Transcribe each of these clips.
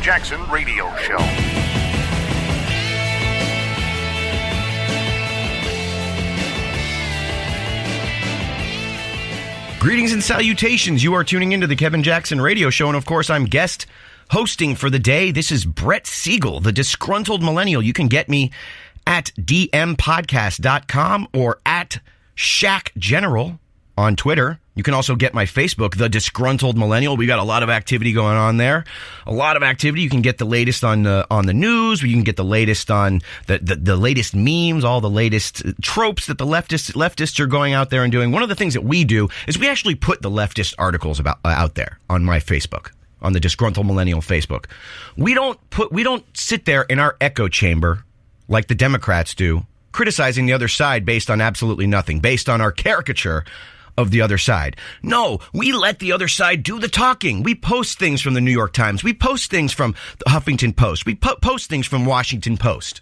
Jackson Radio Show. Greetings and salutations. You are tuning into the Kevin Jackson Radio Show, and of course, I'm guest hosting for the day. This is Brett Siegel, the Disgruntled Millennial. You can get me at dmpodcast.com or at Shaq General on Twitter. You can also get my Facebook, The Disgruntled Millennial. We got a lot of activity going on there. A lot of activity. You can get the latest on the news. You can get the latest on the latest memes, all the latest tropes that the leftists are going out there and doing. One of the things that we do is we actually put the leftist articles out there on my Facebook, on the Disgruntled Millennial Facebook. We don't sit there in our echo chamber like the Democrats do, criticizing the other side based on absolutely nothing, based on our caricature of the other side. No, we let the other side do the talking. We post things from the New York Times. We post things from the Huffington Post. We post things from Washington Post.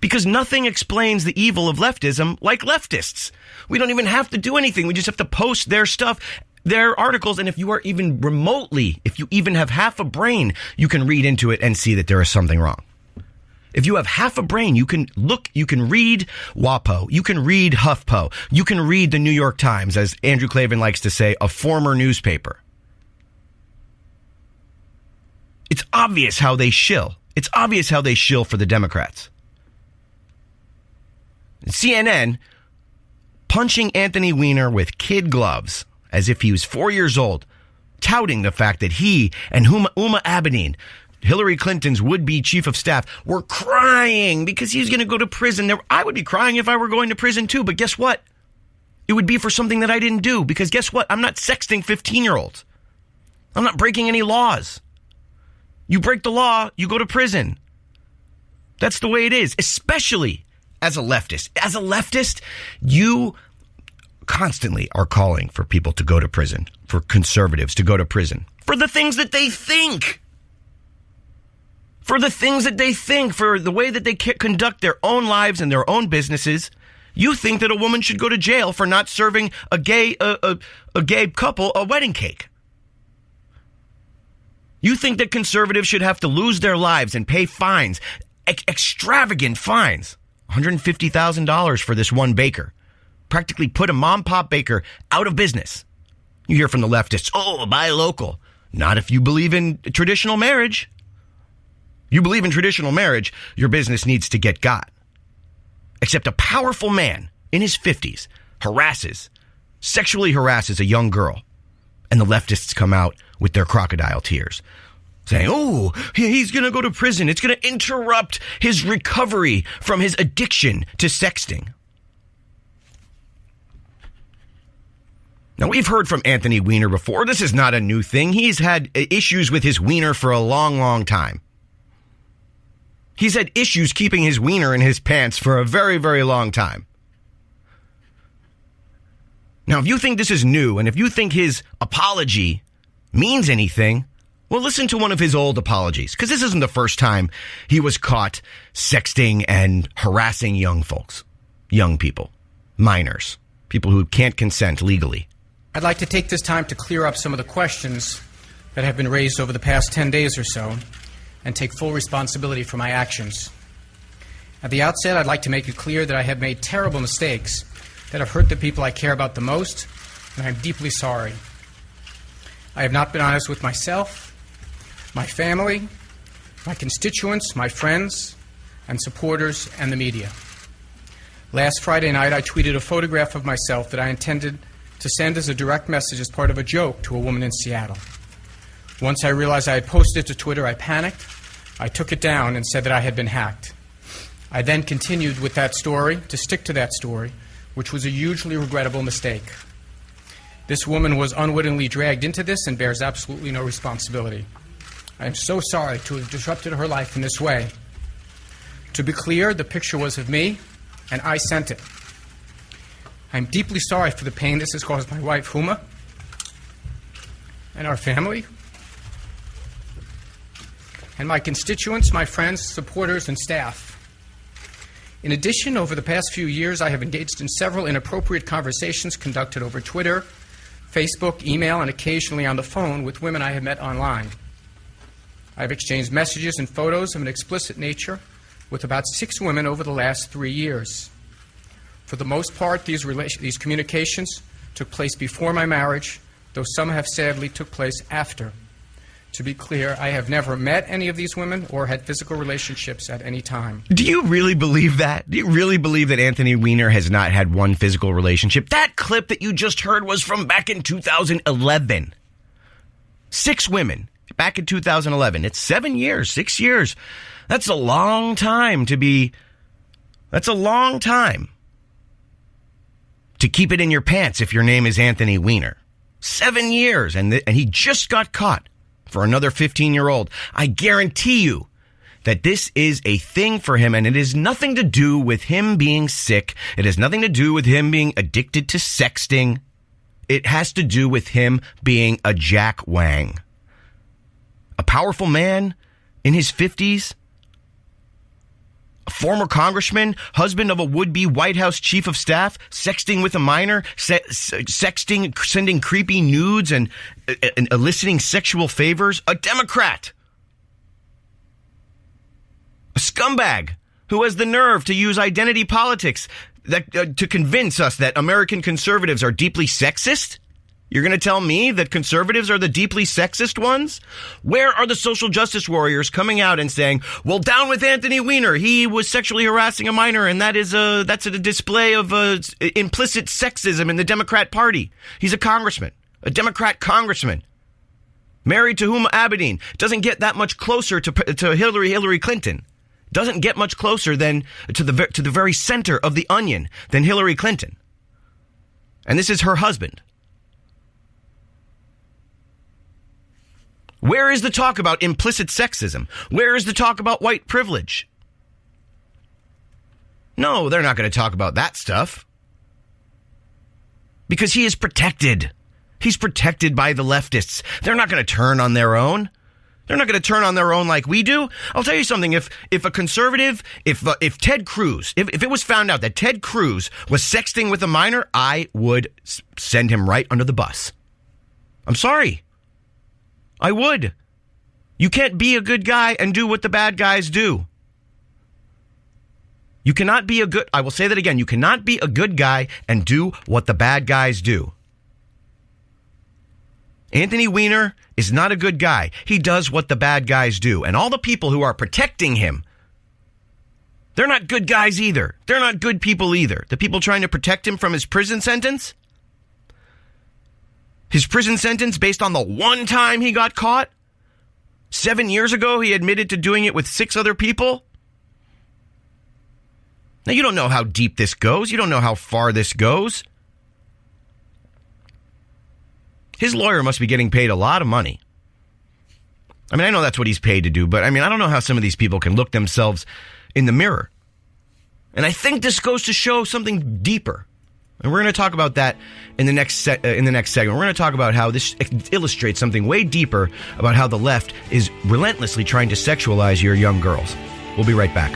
Because nothing explains the evil of leftism like leftists. We don't even have to do anything. We just have to post their stuff, their articles. And if you are even remotely, if you even have half a brain, you can read into it and see that there is something wrong. If you have half a brain, you can read WAPO, you can read HuffPo, you can read the New York Times, as Andrew Klavan likes to say, a former newspaper. It's obvious how they shill. It's obvious how they shill for the Democrats. CNN punching Anthony Weiner with kid gloves as if he was 4 years old, touting the fact that he and Uma Abedin, Hillary Clinton's would-be chief of staff, were crying because he's going to go to prison. I would be crying if I were going to prison too, but guess what? It would be for something that I didn't do, because guess what? I'm not sexting 15-year-olds. I'm not breaking any laws. You break the law, you go to prison. That's the way it is, especially as a leftist. As a leftist, you constantly are calling for people to go to prison, for conservatives to go to prison, for the things that they think. For the things that they think, for the way that they conduct their own lives and their own businesses. You think that a woman should go to jail for not serving a gay couple a wedding cake. You think that conservatives should have to lose their lives and pay fines, extravagant fines, $150,000 for this one baker, practically put a mom-pop baker out of business. You hear from the leftists, oh, buy local. Not if you believe in traditional marriage. You believe in traditional marriage, your business needs to get got. Except a powerful man in his 50s sexually harasses a young girl. And the leftists come out with their crocodile tears, saying, oh, he's going to go to prison. It's going to interrupt his recovery from his addiction to sexting. Now, we've heard from Anthony Weiner before. This is not a new thing. He's had issues with his wiener for a long, long time. He's had issues keeping his wiener in his pants for a very, very long time. Now, if you think this is new, and if you think his apology means anything, well, listen to one of his old apologies, because this isn't the first time he was caught sexting and harassing young folks, young people, minors, people who can't consent legally. I'd like to take this time to clear up some of the questions that have been raised over the past 10 days or so, and take full responsibility for my actions. At the outset, I'd like to make it clear that I have made terrible mistakes that have hurt the people I care about the most, and I'm deeply sorry. I have not been honest with myself, my family, my constituents, my friends, and supporters, and the media. Last Friday night, I tweeted a photograph of myself that I intended to send as a direct message as part of a joke to a woman in Seattle. Once I realized I had posted it to Twitter, I panicked. I took it down and said that I had been hacked. I then continued with that story, to stick to that story, which was a hugely regrettable mistake. This woman was unwittingly dragged into this and bears absolutely no responsibility. I am so sorry to have disrupted her life in this way. To be clear, the picture was of me, and I sent it. I'm deeply sorry for the pain this has caused my wife, Huma, and our family, and my constituents, my friends, supporters, and staff. In addition, over the past few years, I have engaged in several inappropriate conversations conducted over Twitter, Facebook, email, and occasionally on the phone with women I have met online. I've exchanged messages and photos of an explicit nature with about 6 women over the last 3 years. For the most part, these communications took place before my marriage, though some have sadly took place after. To be clear, I have never met any of these women or had physical relationships at any time. Do you really believe that? Do you really believe that Anthony Weiner has not had one physical relationship? That clip that you just heard was from back in 2011. 6 women back in 2011. It's 7 years, 6 years. That's a long time that's a long time to keep it in your pants if your name is Anthony Weiner. 7 years, and he just got caught for another 15-year-old. I guarantee you that this is a thing for him, and it has nothing to do with him being sick. It has nothing to do with him being addicted to sexting. It has to do with him being a Jack Wang. A powerful man in his 50s, a former congressman, husband of a would-be White House chief of staff, sexting with a minor, sexting, sending creepy nudes and eliciting sexual favors, a Democrat, a scumbag who has the nerve to use identity politics to convince us that American conservatives are deeply sexist. You're going to tell me that conservatives are the deeply sexist ones? Where are the social justice warriors coming out and saying, well, down with Anthony Weiner. He was sexually harassing a minor, and that's a display of implicit sexism in the Democrat Party. He's a congressman, a Democrat congressman, married to Huma Abedin. Doesn't get that much closer to Hillary Clinton. Doesn't get much closer than to the very center of the onion than Hillary Clinton. And this is her husband. Where is the talk about implicit sexism? Where is the talk about white privilege? No, they're not going to talk about that stuff. Because he is protected. He's protected by the leftists. They're not going to turn on their own. They're not going to turn on their own like we do. I'll tell you something. If a conservative, if Ted Cruz, if it was found out that Ted Cruz was sexting with a minor, I would send him right under the bus. I'm sorry. I would. You can't be a good guy and do what the bad guys do. You cannot be I will say that again. You cannot be a good guy and do what the bad guys do. Anthony Weiner is not a good guy. He does what the bad guys do. And all the people who are protecting him, they're not good guys either. They're not good people either. The people trying to protect him from his prison sentence, based on the one time he got caught. 7 years ago, he admitted to doing it with 6 other people. Now, you don't know how deep this goes. You don't know how far this goes. His lawyer must be getting paid a lot of money. I mean, I know that's what he's paid to do, but I mean, I don't know how some of these people can look themselves in the mirror. And I think this goes to show something deeper. And we're going to talk about that in the next segment. We're going to talk about how this illustrates something way deeper about how the left is relentlessly trying to sexualize your young girls. We'll be right back.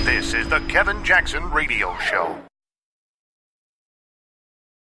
This is the Kevin Jackson Radio Show.